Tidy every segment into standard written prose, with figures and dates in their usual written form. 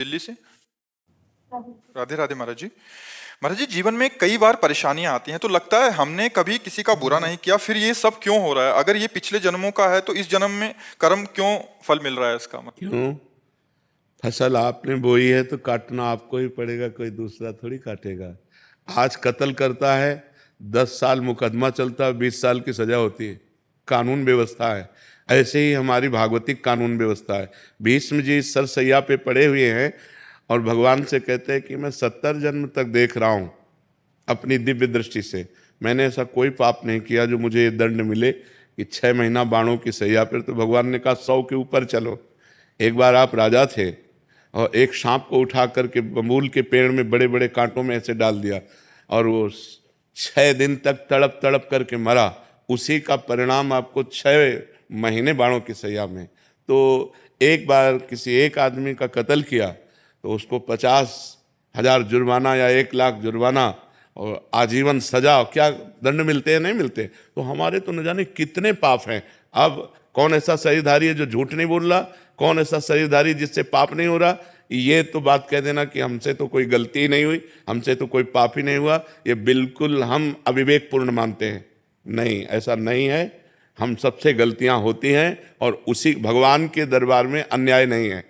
दिल्ली से। राधे राधे महाराज जी। महाराज जी, जीवन में कई बार परेशानियां आती हैं तो लगता है हमने कभी किसी का बुरा नहीं किया, फिर ये सब क्यों हो रहा है? अगर ये पिछले जन्मों का है तो इस जन्म में कर्म क्यों फल मिल रहा है इसका मतलब? क्यों? फसल आपने बोई है तो काटना आपको ही पड़ेगा, कोई दूसरा थोड़ी काटेगा। आज कत्ल करता है, 10 साल मुकदमा चलता है, 20 साल की सजा होती है। कानून व्यवस्था है। ऐसे ही हमारी भागवतिक कानून व्यवस्था है। भीष्म जी सरसैया पे पड़े हुए हैं और भगवान से कहते हैं कि मैं 70 जन्म तक देख रहा हूँ अपनी दिव्य दृष्टि से, मैंने ऐसा कोई पाप नहीं किया जो मुझे ये दंड मिले कि 6 महीना बाणों की सैया पर। तो भगवान ने कहा 100 के ऊपर चलो। एक बार आप राजा थे और एक सांप को उठा करके बबूल के पेड़ में बड़े बड़े कांटों में ऐसे डाल दिया और वो 6 दिन तक तड़प तड़प करके मरा। उसी का परिणाम आपको 6 महीने बाणों की सैया में। तो एक बार किसी एक आदमी का कत्ल किया तो उसको 50,000 जुर्माना या 1 लाख जुर्माना और आजीवन सजा, क्या दंड मिलते हैं? नहीं मिलते। तो हमारे तो न जाने कितने पाप हैं। अब कौन ऐसा शरीरधारी है जो झूठ नहीं बोल रहा? कौन ऐसा शरीरधारी जिससे पाप नहीं हो रहा? ये तो बात कह देना कि हमसे तो कोई गलती ही नहीं हुई, हमसे तो कोई पाप ही नहीं हुआ, ये बिल्कुल हम अविवेकपूर्ण मानते हैं। नहीं, ऐसा नहीं है। हम सबसे गलतियां होती हैं और उसी भगवान के दरबार में अन्याय नहीं है,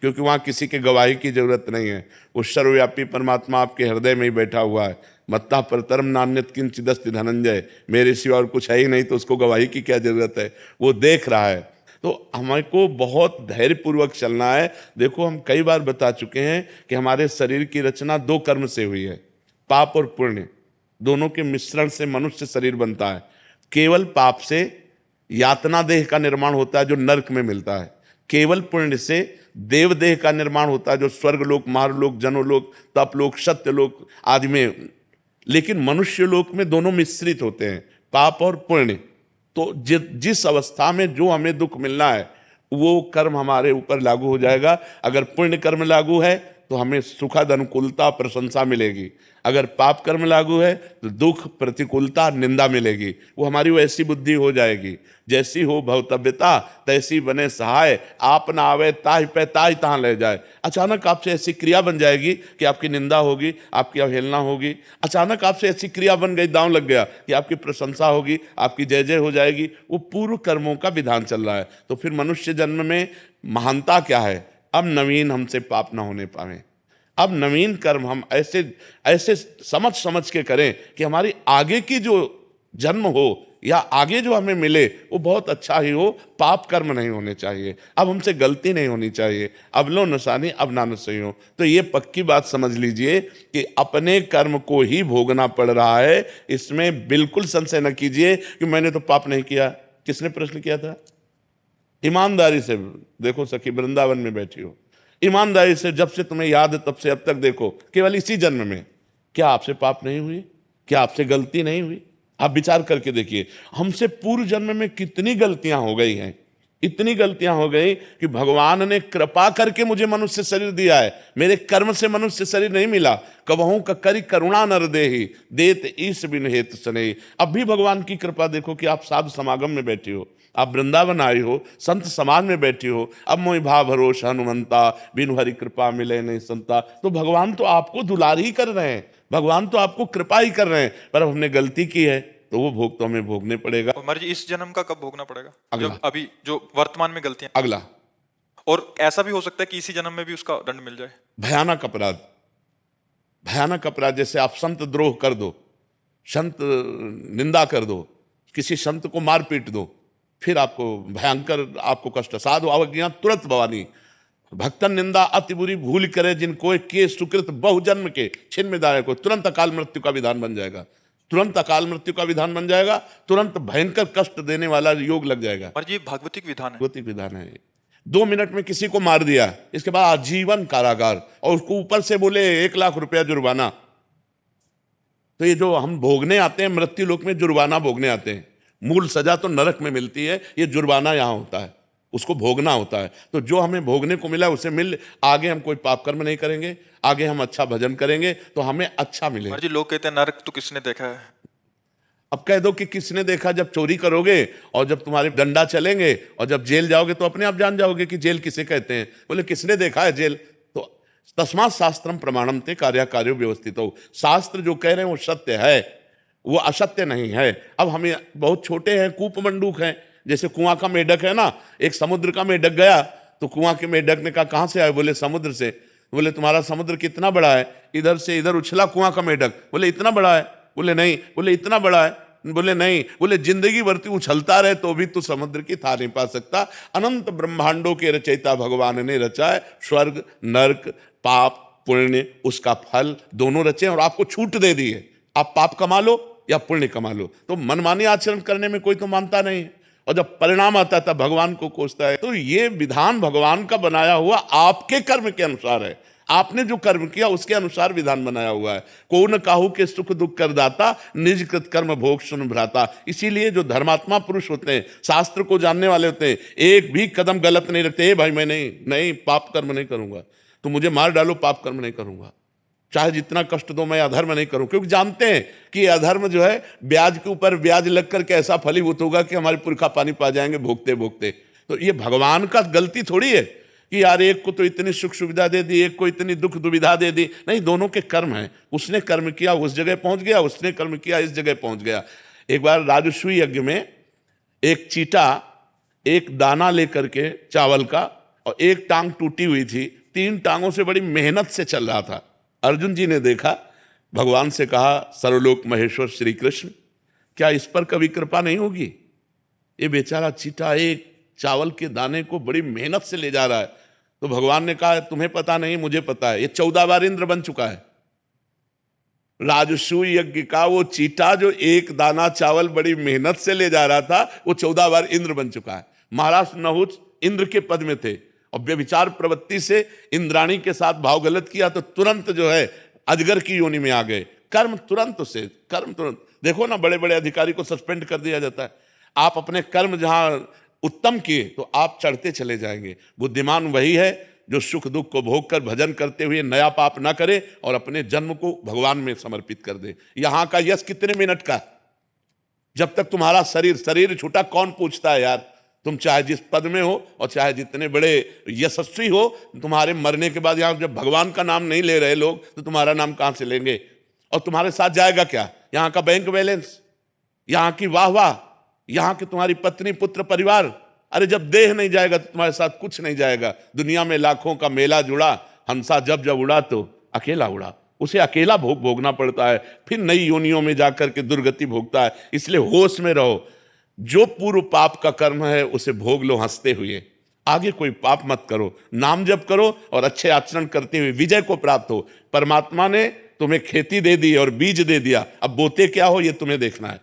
क्योंकि वहाँ किसी के गवाही की जरूरत नहीं है। वो सर्वव्यापी परमात्मा आपके हृदय में ही बैठा हुआ है। मत्ता परतरम नान्यत किंचिदस्ति धनंजय, मेरे सिवा और कुछ है ही नहीं, तो उसको गवाही की क्या जरूरत है? वो देख रहा है। तो हमको बहुत धैर्यपूर्वक चलना है। देखो, हम कई बार बता चुके हैं कि हमारे शरीर की रचना 2 कर्म से हुई है, पाप और पुण्य। दोनों के मिश्रण से मनुष्य शरीर बनता है। केवल पाप से यातना देह का निर्माण होता है जो नरक में मिलता है। केवल पुण्य से देव देह का निर्माण होता है जो स्वर्गलोक, मारलोक, जनोलोक, तपलोक, सत्यलोक आदि में। लेकिन मनुष्य लोक में दोनों मिश्रित होते हैं, पाप और पुण्य। तो जिस अवस्था में जो हमें दुख मिलना है वो कर्म हमारे ऊपर लागू हो जाएगा। अगर पुण्य कर्म लागू है तो हमें सुखद अनुकूलता प्रशंसा मिलेगी। अगर पाप कर्म लागू है तो दुख प्रतिकूलता निंदा मिलेगी। वो हमारी वैसी बुद्धि हो जाएगी, जैसी हो भवतव्यता तैसी बने सहाय, आप ना आवे ताहि पे ताहि तहाँ ले जाए। अचानक आपसे ऐसी क्रिया बन जाएगी कि आपकी निंदा होगी, आपकी अवहेलना होगी। अचानक आपसे ऐसी क्रिया बन गई, दांव लग गया कि आपकी प्रशंसा होगी, आपकी जय जय हो जाएगी। वो पूर्व कर्मों का विधान चल रहा है। तो फिर मनुष्य जन्म में महानता क्या है? अब नवीन हमसे पाप ना होने पाए। अब नवीन कर्म हम ऐसे ऐसे समझ समझ के करें कि हमारी आगे की जो जन्म हो या आगे जो हमें मिले वो बहुत अच्छा ही हो। पाप कर्म नहीं होने चाहिए। अब हमसे गलती नहीं होनी चाहिए। अब लो नशानी अब ना नशई हो। तो ये पक्की बात समझ लीजिए कि अपने कर्म को ही भोगना पड़ रहा है। इसमें बिल्कुल संशय न कीजिए कि मैंने तो पाप नहीं किया। किसने प्रश्न किया था? ईमानदारी से देखो सखी, वृंदावन में बैठी हो, ईमानदारी से जब से तुम्हें याद है तब से अब तक देखो, केवल इसी जन्म में क्या आपसे पाप नहीं हुई? क्या आपसे गलती नहीं हुई? आप विचार करके देखिए, हमसे पूर्व जन्म में कितनी गलतियां हो गई हैं। इतनी गलतियां हो गई कि भगवान ने कृपा करके मुझे मनुष्य शरीर दिया है। मेरे कर्म से मनुष्य शरीर नहीं मिला। कबहू का करी करुणा नर देहि, देत ईश बिन हेत स्नेहि। अब भी भगवान की कृपा देखो कि आप साधु समागम में बैठे हो, आप वृंदावन आई हो, संत समाज में बैठी हो। अब मोहि भाव भरोस हनुमंता, बिनु हरि कृपा मिले नहीं संता। तो भगवान तो आपको दुलार ही कर रहे हैं, भगवान तो आपको कृपा ही कर रहे हैं। पर अब हमने गलती की है तो वो भोग तो हमें भोगने पड़ेगा। और महाराज जी, इस जन्म का कब भोगना पड़ेगा? अगला। जब अभी जो वर्तमान में गलतियां। अगला। और ऐसा भी हो सकता है कि इसी जन्म में भी उसका दंड मिल जाए। भयानक अपराध, भयानक अपराध, जैसे आप संत द्रोह कर दो, संत निंदा कर दो, किसी संत को मार पीट दो, फिर आपको भयंकर आपको कष्ट। साधु अवज्ञा तुरंत भवानी, भक्तन निंदा अति बुरी भूल करे, जिनको के सुकृत बहुजन्म के छिन्न दाय को। तुरंत अकाल मृत्यु का विधान बन जाएगा, तुरंत अकाल मृत्यु का विधान बन जाएगा, तुरंत भयंकर कष्ट देने वाला योग लग जाएगा। महाराज जी, भागवतिक विधान है। भागवतिक विधान है। 2 मिनट में किसी को मार दिया, इसके बाद आजीवन कारागार और उसको ऊपर से बोले 1 लाख रुपया जुर्माना। तो ये जो हम भोगने आते हैं मृत्यु लोक में, जुर्माना भोगने आते हैं। मूल सजा तो नरक में मिलती है, ये जुर्माना यहाँ होता है, उसको भोगना होता है। तो जो हमें भोगने को मिला उसे मिल, आगे हम कोई पाप कर्म नहीं करेंगे, आगे हम अच्छा भजन करेंगे तो हमें अच्छा मिलेगा। महाराज जी, लोग कहते हैं नरक तो किसने देखा है? अब कह दो कि किसने देखा? जब चोरी करोगे और जब तुम्हारे डंडा चलेंगे और जब जेल जाओगे तो अपने आप जान जाओगे कि जेल किसे कहते हैं। बोले किसने देखा है जेल? तो तस्मात् शास्त्रम प्रमाणम ते कार्याकार्यो व्यवस्थित हो। शास्त्र जो कह रहे हैं वो सत्य है, वो असत्य नहीं है। अब हमें बहुत छोटे हैं, कूप मंडूक हैं, जैसे कुआं का मेढक है ना, एक समुद्र का मेढक गया तो कुआं के मेढक ने कहा कहां से आए? बोले समुद्र से। बोले तुम्हारा समुद्र कितना बड़ा है? इधर से इधर उछला कुआं का मेढक। बोले इतना बड़ा है? बोले नहीं। बोले इतना बड़ा है? बोले नहीं। बोले जिंदगी भर तू उछलता रहे तो भी तू समुद्र की थाह नहीं पा सकता। अनंत ब्रह्मांडों के रचयिता भगवान ने रचा है, स्वर्ग नर्क, पाप पुण्य, उसका फल दोनों रचे और आपको छूट दे दी है, आप पाप कमा लो या पुण्य कमा लो। तो मनमानी आचरण करने में कोई तो मानता नहीं है, और जब परिणाम आता है तब भगवान को कोसता है। तो ये विधान भगवान का बनाया हुआ आपके कर्म के अनुसार है, आपने जो कर्म किया उसके अनुसार विधान बनाया हुआ है। को न काहू के सुख दुख कर दाता, निज कृत कर्म भोग सुन भ्राता। इसीलिए जो धर्मात्मा पुरुष होते हैं, शास्त्र को जानने वाले होते हैं, एक भी कदम गलत नहीं रखते। भाई मैं नहीं पाप कर्म नहीं करूंगा, तो मुझे मार डालो पाप कर्म नहीं करूंगा, चाहे जितना कष्ट दो मैं अधर्म नहीं करूं। क्योंकि जानते हैं कि अधर्म जो है ब्याज के ऊपर ब्याज लग करके ऐसा फलीभूत होगा कि हमारे पुरखा पानी पा जाएंगे भोगते भोगते। तो ये भगवान का गलती थोड़ी है कि यार एक को तो इतनी सुख सुविधा दे दी, एक को इतनी दुख दुविधा दे दी। नहीं, दोनों के कर्म हैं। उसने कर्म किया उस जगह पहुंच गया, उसने कर्म किया इस जगह पहुंच गया। एक बार राजस्व यज्ञ में एक चीटा एक दाना लेकर के चावल का, और एक टांग टूटी हुई थी, 3 टांगों से बड़ी मेहनत से चल रहा था। अर्जुन जी ने देखा, भगवान से कहा सर्वलोक महेश्वर श्री कृष्ण, क्या इस पर कभी कृपा नहीं होगी? ये बेचारा चीटा एक चावल के दाने को बड़ी मेहनत से ले जा रहा है। तो भगवान ने कहा तुम्हें पता नहीं, मुझे पता है, ये 14 बार इंद्र बन चुका है। राजसूय यज्ञ का वो चीटा जो एक दाना चावल बड़ी मेहनत से ले जा रहा था, वो 14 बार इंद्र बन चुका है। महाराज नहुष इंद्र के पद में थे, और व्यभिचार प्रवृत्ति से इंद्राणी के साथ भाव गलत किया तो तुरंत जो है अजगर की योनि में आ गए। कर्म तुरंत। देखो ना, बड़े बड़े अधिकारी को सस्पेंड कर दिया जाता है। आप अपने कर्म जहां उत्तम किए तो आप चढ़ते चले जाएंगे। बुद्धिमान वही है जो सुख दुख को भोग कर भजन करते हुए नया पाप ना करे और अपने जन्म को भगवान में समर्पित कर दे। यहां का यश कितने मिनट का? जब तक तुम्हारा शरीर छूटा कौन पूछता है यार? तुम चाहे जिस पद में हो और चाहे जितने बड़े यशस्वी हो, तुम्हारे मरने के बाद यहां जब भगवान का नाम नहीं ले रहे लोग तो तुम्हारा नाम कहां से लेंगे? और तुम्हारे साथ जाएगा क्या? यहां का बैंक बैलेंस, यहां की वाह, यहां की तुम्हारी पत्नी पुत्र परिवार। अरे जब देह नहीं जाएगा तो तुम्हारे साथ कुछ नहीं जाएगा। दुनिया में लाखों का मेला जुड़ा, हंसा जब उड़ा तो अकेला उड़ा। उसे अकेला भोगना पड़ता है, फिर नई योनियों में जाकर के दुर्गति भोगता है। इसलिए होश में रहो, जो पूर्व पाप का कर्म है उसे भोग लो हंसते हुए। आगे कोई पाप मत करो, नाम जप करो और अच्छे आचरण करते हुए विजय को प्राप्त हो। परमात्मा ने तुम्हें खेती दे दी और बीज दे दिया, अब बोते क्या हो ये तुम्हें देखना है।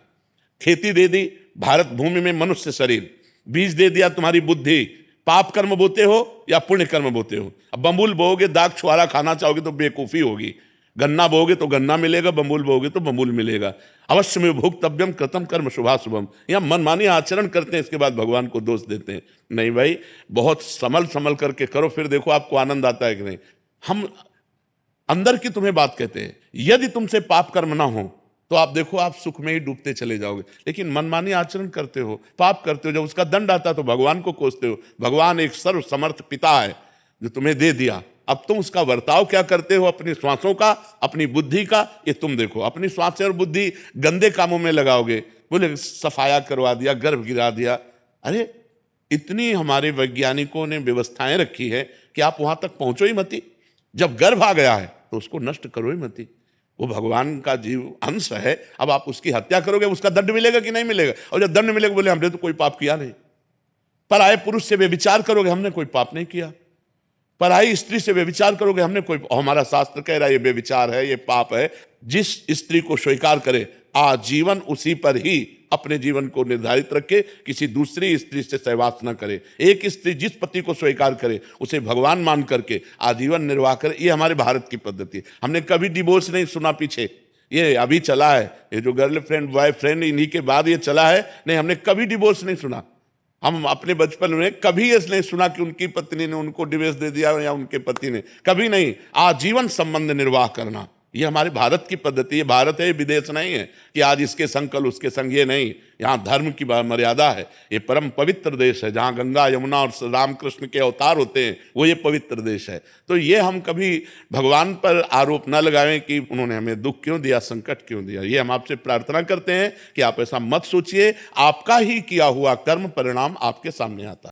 खेती दे दी भारत भूमि में मनुष्य शरीर, बीज दे दिया तुम्हारी बुद्धि। पाप कर्म बोते हो या पुण्य कर्म बोते हो? अब बम्बुल बोओगे, दाग छुआरा खाना चाहोगे तो बेवकूफी होगी। गन्ना बोगे तो गन्ना मिलेगा, बम्बुल बोगे तो बम्बुल मिलेगा। अवश्य में भोक्तव्यम कृतम कर्म शुभाशुभम। या मनमानी आचरण करते हैं, इसके बाद भगवान को दोष देते हैं। नहीं भाई, बहुत संभल करके करो, फिर देखो आपको आनंद आता है कि नहीं। हम अंदर की तुम्हें बात कहते हैं, यदि तुमसे पाप कर्म ना हो तो आप देखो आप सुख में ही डूबते चले जाओगे। लेकिन मनमानी आचरण करते हो, पाप करते हो, जब उसका दंड आता तो भगवान को कोसते हो। भगवान एक सर्व समर्थ पिता है जो तुम्हें दे दिया, अब तुम उसका बर्ताव क्या करते हो, अपनी श्वासों का, अपनी बुद्धि का, ये तुम देखो। अपनी श्वासें और बुद्धि गंदे कामों में लगाओगे, बोले सफाया करवा दिया, गर्भ गिरा दिया। अरे इतनी हमारे वैज्ञानिकों ने व्यवस्थाएं रखी है कि आप वहां तक पहुंचो ही मती। जब गर्भ आ गया है तो उसको नष्ट करो ही मती। वो भगवान का जीव अंश है, अब आप उसकी हत्या करोगे, उसका दंड मिलेगा कि नहीं मिलेगा? और जब दंड मिलेगा बोले हमने तो कोई पाप किया नहीं। पराये पुरुष से व्यभिचार करोगे, हमने कोई पाप नहीं किया। पराई स्त्री से व्यभिचार करोगे, हमने कोई, हमारा शास्त्र कह रहा है ये व्यभिचार है, ये पाप है। जिस स्त्री को स्वीकार करे आजीवन उसी पर ही अपने जीवन को निर्धारित रखे, किसी दूसरी स्त्री से सहवास न करे। एक स्त्री जिस पति को स्वीकार करे उसे भगवान मान करके आजीवन निर्वाह करे। ये हमारे भारत की पद्धति है। हमने कभी डिवोर्स नहीं सुना पीछे, ये अभी चला है, ये जो गर्लफ्रेंड बॉयफ्रेंड इन्हीं के बाद ये चला है। नहीं, हमने कभी डिवोर्स नहीं सुना। हम अपने बचपन में कभी ऐसा नहीं सुना कि उनकी पत्नी ने उनको डिवोर्स दे दिया या उनके पति ने, कभी नहीं। आजीवन संबंध निर्वाह करना, ये हमारे भारत की पद्धति है। भारत है, विदेश नहीं है कि आज इसके संग कल उसके संग, ये नहीं। यहाँ धर्म की मर्यादा है। ये परम पवित्र देश है, जहाँ गंगा यमुना और रामकृष्ण के अवतार होते हैं, वो ये पवित्र देश है। तो ये हम कभी भगवान पर आरोप न लगाएं कि उन्होंने हमें दुख क्यों दिया, संकट क्यों दिया। ये हम आपसे प्रार्थना करते हैं कि आप ऐसा मत सोचिए। आपका ही किया हुआ कर्म परिणाम आपके सामने आता है।